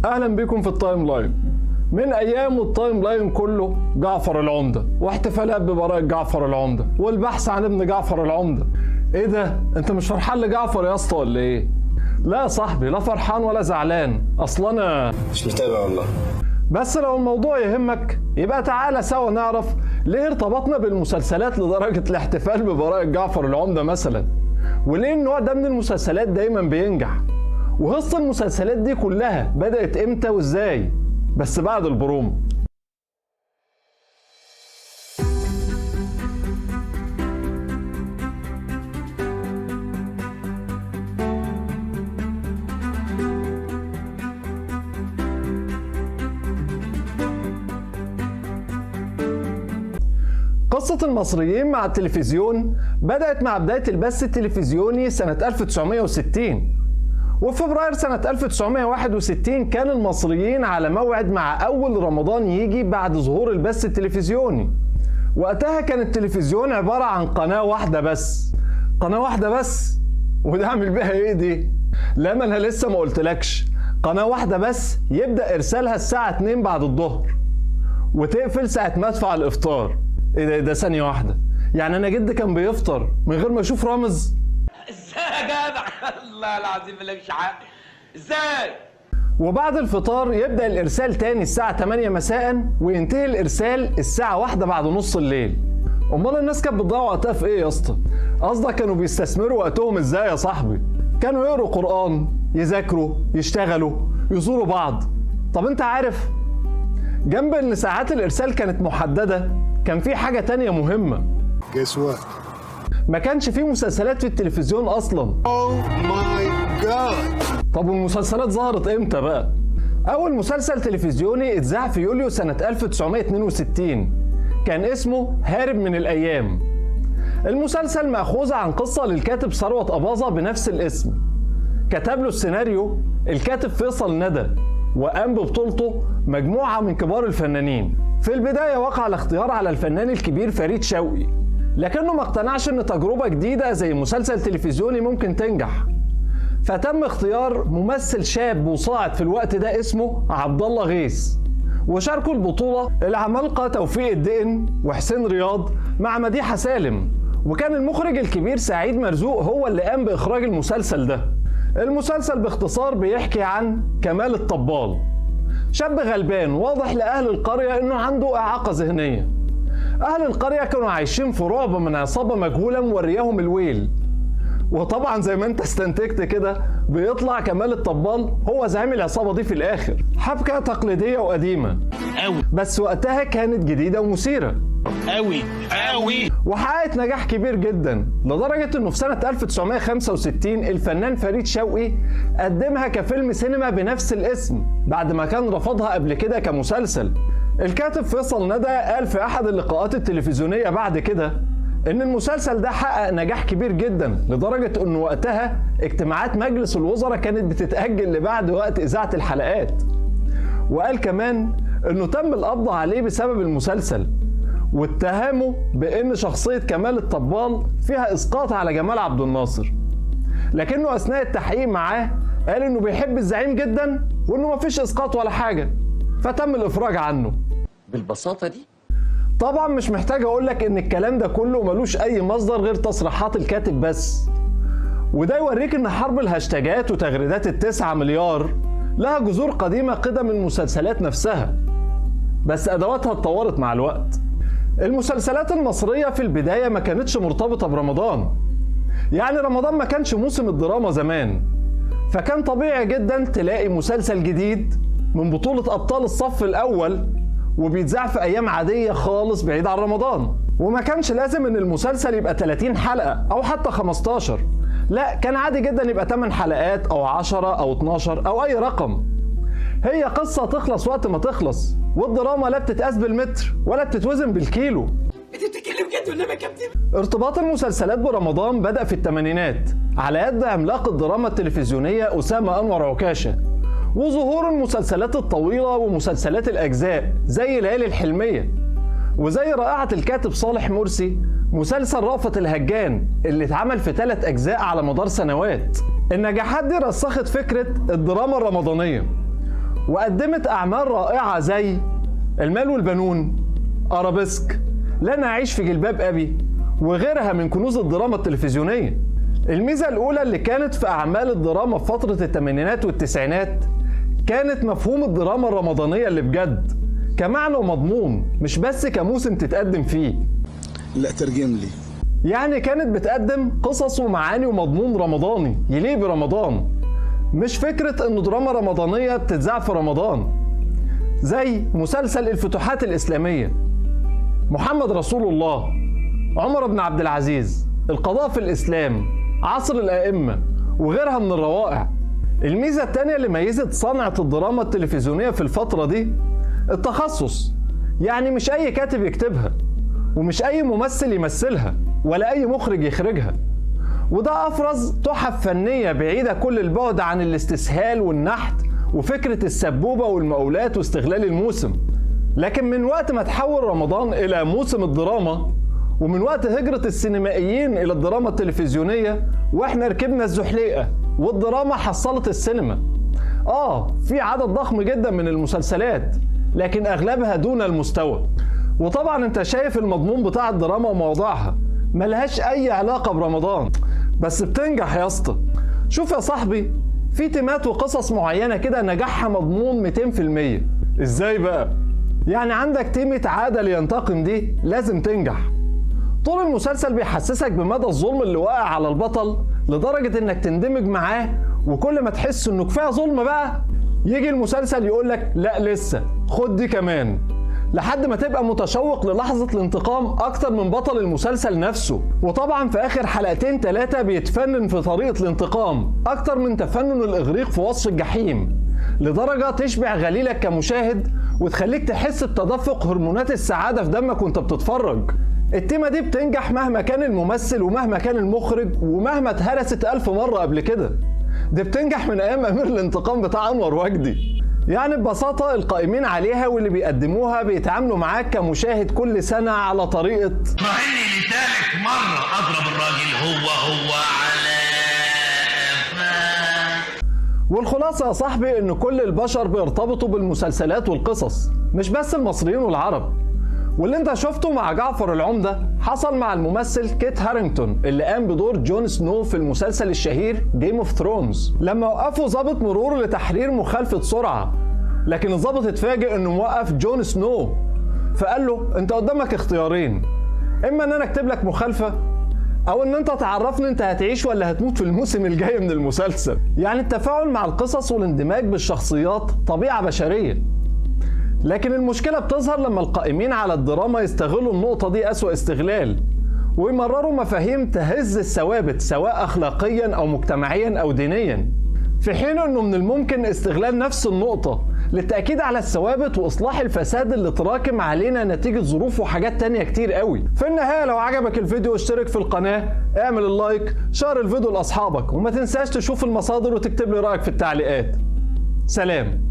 اهلا بكم في التايم لاين. من ايام التايم لاين كله جعفر العمدة واحتفالات ببراءة جعفر العمدة والبحث عن ابن جعفر العمدة. ايه ده؟ انت مش فرحان لجعفر يا اسطى ولا ايه؟ لا يا صاحبي، لا فرحان ولا زعلان، اصلا انا مش متابع والله. بس لو الموضوع يهمك يبقى تعالى سوا نعرف ليه ارتبطنا بالمسلسلات لدرجة الاحتفال ببراءة جعفر العمدة مثلا، وليه النوع ده من المسلسلات دايما بينجح، وقصة المسلسلات دي كلها بدأت امتى وازاي. بس بعد البرومو. قصة المصريين مع التلفزيون بدأت مع بداية البث التلفزيوني سنة 1960، وفي فبراير سنة 1961 كان المصريين على موعد مع أول رمضان يجي بعد ظهور البث التلفزيوني. وقتها كان التلفزيون عبارة عن قناة واحدة بس. قناة واحدة بس؟ وده أعمل بيها إيه دي؟ لا، ما أنا لسه ما قلتلكش. قناة واحدة بس يبدأ إرسالها الساعة 2 بعد الظهر وتقفل ساعة مدفع الإفطار. إيه ده ثانية واحدة، يعني أنا جدي كان بيفطر من غير ما يشوف رامز؟ ازاي يا جدع؟ الله العظيم مالكش حق. ازاي؟ وبعد الفطار يبدأ الإرسال تاني الساعة 8 مساء وينتهي الإرسال الساعة 1 بعد نص الليل. أمال الناس كانت بتضيع وقتها في إيه يا اسطى؟ قصدك كانوا بيستثمروا وقتهم إزاي يا صاحبي؟ كانوا يقروا قرآن، يذاكروا، يشتغلوا، يزوروا بعض. طب أنت عارف، جنب إن ساعات الإرسال كانت محددة كان في حاجة تانية مهمة. Guess what? ما كانش فيه مسلسلات في التلفزيون أصلاً. Oh my God! طب والمسلسلات ظهرت إمتى بقى؟ أول مسلسل تلفزيوني اتذاع في يوليو سنة 1962 كان اسمه هارب من الأيام. المسلسل مأخوذ عن قصة للكاتب ثروت أباظة بنفس الاسم. كتب له السيناريو الكاتب فيصل ندى، وقام ببطولته مجموعة من كبار الفنانين. في البداية وقع الاختيار على الفنان الكبير فريد شوقي، لكنه ما اقتنعش ان تجربة جديدة زي مسلسل تلفزيوني ممكن تنجح، فتم اختيار ممثل شاب وصاعد في الوقت ده اسمه عبد الله غيث، وشاركوا البطولة العمالقة توفيق الدقن وحسين رياض مع مديحة سالم، وكان المخرج الكبير سعيد مرزوق هو اللي قام بإخراج المسلسل ده. المسلسل باختصار بيحكي عن كمال الطبال، شاب غلبان واضح لأهل القرية إنه عنده إعاقة ذهنية. أهل القرية كانوا عايشين في رعب من عصابة مجهولة مورياهم الويل، وطبعا زي ما انت استنتجت كده بيطلع كمال الطبال هو زعيم العصابة دي في الآخر. حبكة تقليدية وقديمة قوي، بس وقتها كانت جديدة ومثيرة قوي قوي، وحققت نجاح كبير جدا، لدرجة انه في سنة 1965 الفنان فريد شوقي قدمها كفيلم سينما بنفس الاسم بعد ما كان رفضها قبل كده كمسلسل. الكاتب فيصل ندى قال في احد اللقاءات التلفزيونية بعد كده ان المسلسل ده حقق نجاح كبير جدا، لدرجة انه وقتها اجتماعات مجلس الوزراء كانت بتتأجل لبعد وقت اذاعة الحلقات. وقال كمان انه تم القبض عليه بسبب المسلسل، واتهموا بان شخصية كمال الطبال فيها اسقاط على جمال عبد الناصر، لكنه اثناء التحقيق معاه قال انه بيحب الزعيم جدا وانه مفيش اسقاط ولا حاجة، فتم الافراج عنه. بالبساطة دي؟ طبعا مش محتاج اقولك ان الكلام ده كله ملوش اي مصدر غير تصريحات الكاتب بس، وده يوريك ان حرب الهاشتاجات وتغريدات ال9 مليار لها جذور قديمة قدم المسلسلات نفسها، بس ادواتها اتطورت مع الوقت. المسلسلات المصرية في البداية ما كانتش مرتبطة برمضان، يعني رمضان ما كانش موسم الدراما زمان، فكان طبيعي جدا تلاقي مسلسل جديد من بطولة أبطال الصف الأول وبيتذاع في أيام عادية خالص بعيد عن رمضان. وما كانش لازم إن المسلسل يبقى 30 حلقة أو حتى 15، لا، كان عادي جدا يبقى 8 حلقات أو 10 أو 12 أو أي رقم. هي قصة تخلص وقت ما تخلص، والدراما لا بتتقاس بالمتر ولا بتتوزن بالكيلو. انت بتتكلم جد ولا ما كابتن؟ ارتباط المسلسلات برمضان بدأ في الثمانينات على يد عملاق الدراما التلفزيونية أسامة أنور عكاشة، وظهور المسلسلات الطويلة ومسلسلات الأجزاء زي ليالي الحلمية، وزي رائعة الكاتب صالح مرسي مسلسل رأفت الهجان اللي اتعمل في 3 أجزاء على مدار سنوات. النجاحات دي رسخت فكرة الدراما الرمضانية، وقدمت أعمال رائعة زي المال والبنون، أرابيسك، لن أعيش في جلباب أبي، وغيرها من كنوز الدراما التلفزيونية. الميزة الأولى اللي كانت في أعمال الدراما في فترة الثمانينات والتسعينات كانت مفهوم الدراما الرمضانية اللي بجد كمعنى ومضمون، مش بس كموسم تتقدم فيه. لا ترجم لي. يعني كانت بتقدم قصص ومعاني ومضمون رمضاني يليق برمضان، مش فكرة إنه دراما رمضانية بتتذاع في رمضان. زي مسلسل الفتوحات الإسلامية، محمد رسول الله، عمر بن عبد العزيز، القضاء في الإسلام، عصر الأئمة، وغيرها من الروائع. الميزة التانية اللي ميزت صنعة الدراما التلفزيونية في الفترة دي التخصص. يعني مش أي كاتب يكتبها، ومش أي ممثل يمثلها، ولا أي مخرج يخرجها. وده أفرز تحف فنية بعيدة كل البعد عن الاستسهال والنحت وفكرة السبوبة والمقاولات واستغلال الموسم. لكن من وقت ما تحول رمضان إلى موسم الدراما، ومن وقت هجرة السينمائيين إلى الدراما التلفزيونية، وإحنا ركبنا الزحليقة والدراما حصلت السينما. في عدد ضخم جدا من المسلسلات، لكن أغلبها دون المستوى. وطبعا انت شايف المضمون بتاع الدراما وموضوعها ملهاش أي علاقة برمضان، بس بتنجح يا اسطى. شوف يا صاحبي، في تيمات وقصص معينة كده نجاحها مضمون 200%. ازاي بقى؟ يعني عندك تيمة عادل ينتقم دي لازم تنجح. طول المسلسل بيحسسك بمدى الظلم اللي واقع على البطل لدرجة انك تندمج معاه، وكل ما تحس انه كفاية ظلم بقى يجي المسلسل يقولك لا لسه، خد دي كمان، لحد ما تبقى متشوق للحظة الانتقام أكتر من بطل المسلسل نفسه. وطبعا في آخر حلقتين 3 بيتفنن في طريقة الانتقام أكتر من تفنن الإغريق في وصف الجحيم، لدرجة تشبع غليلك كمشاهد وتخليك تحس بتدفق هرمونات السعادة في دمك وانت بتتفرج. التيمة دي بتنجح مهما كان الممثل ومهما كان المخرج ومهما اتهرست 1000 مرة قبل كده. دي بتنجح من أيام أمير الانتقام بتاع أنور وجدي. يعني ببساطة القائمين عليها واللي بيقدموها بيتعاملوا معاك كمشاهد كل سنة على طريقة مع اني لثالث مرة اضرب الراجل هو على والخلاصة يا صاحبي ان كل البشر بيرتبطوا بالمسلسلات والقصص، مش بس المصريين والعرب. واللي انت شفته مع جعفر العمدة حصل مع الممثل كيت هارينغتون اللي قام بدور جون سنو في المسلسل الشهير جيم اوف ثرونز، لما وقفوا ضابط مرور لتحرير مخالفة سرعة، لكن الضابط اتفاجئ انه موقف جون سنو، فقال له انت قدامك اختيارين، اما ان انا اكتب لك مخالفة، او ان انت تعرفني انت هتعيش ولا هتموت في الموسم الجاي من المسلسل. يعني التفاعل مع القصص والاندماج بالشخصيات طبيعة بشرية، لكن المشكلة بتظهر لما القائمين على الدراما يستغلوا النقطة دي أسوأ استغلال، ويمرروا مفاهيم تهز الثوابت سواء أخلاقيا أو مجتمعيا أو دينيا، في حين أنه من الممكن استغلال نفس النقطة للتأكيد على الثوابت وإصلاح الفساد اللي تراكم علينا نتيجة ظروف وحاجات تانية كتير قوي. في النهاية لو عجبك الفيديو اشترك في القناة، اعمل اللايك، شير الفيديو لأصحابك، وما تنساش تشوف المصادر وتكتب لي رأيك في التعليقات. سلام.